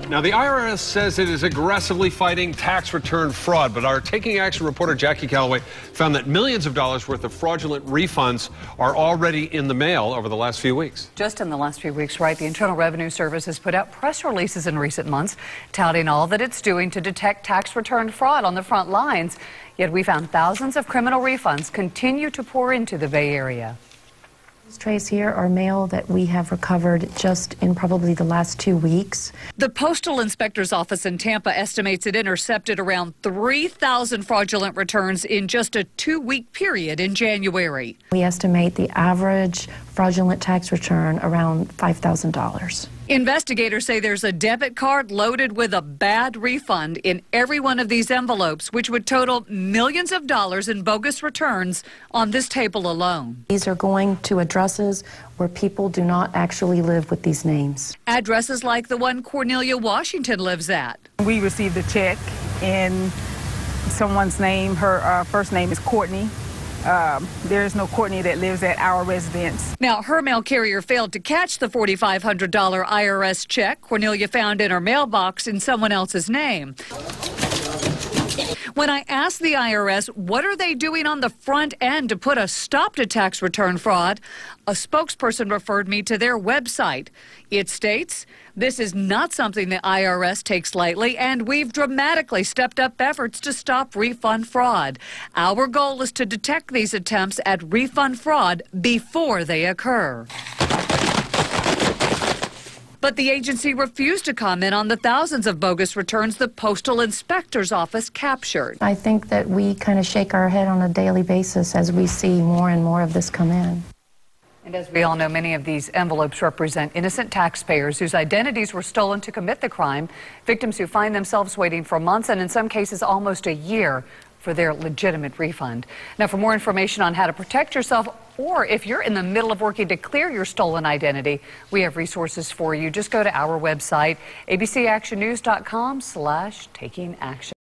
Now, the IRS says it is aggressively fighting tax return fraud, but our Taking Action reporter Jackie Calloway found that millions of dollars worth of fraudulent refunds are already in the mail over the last few weeks. Just in the last few weeks, right, the Internal Revenue Service has put out press releases in recent months touting all that it's doing to detect tax return fraud on the front lines. Yet we found thousands of criminal refunds continue to pour into the Bay Area. These trays here are mail that we have recovered just in probably the last 2 weeks. The Postal Inspector's Office in Tampa estimates it intercepted around 3,000 fraudulent returns in just a 2-week period in January. We estimate the average fraudulent tax return around $5,000. Investigators say there's a debit card loaded with a bad refund in every one of these envelopes, which would total millions of dollars in bogus returns on this table alone. These are going to addresses where people do not actually live with these names. Addresses like the one Cornelia Washington lives at. We received a check in someone's name. Her first name is Courtney. There is no Courtney that lives at our residence. Now, her mail carrier failed to catch the $4,500 IRS check Cornelia found in her mailbox in someone else's name. When I asked the IRS what are they doing on the front end to put a stop to tax return fraud, a spokesperson referred me to their website. It states, "This is not something the IRS takes lightly, and we've dramatically stepped up efforts to stop refund fraud. Our goal is to detect these attempts at refund fraud before they occur." But the agency refused to comment on the thousands of bogus returns the Postal Inspector's Office captured. I think that we kind of shake our head on a daily basis as we see more and more of this come in. And as we all know, many of these envelopes represent innocent taxpayers whose identities were stolen to commit the crime, victims who find themselves waiting for months and in some cases almost a year for their legitimate refund. Now, for more information on how to protect yourself, or if you're in the middle of working to clear your stolen identity, we have resources for you. Just go to our website, abcactionnews.com/takingaction.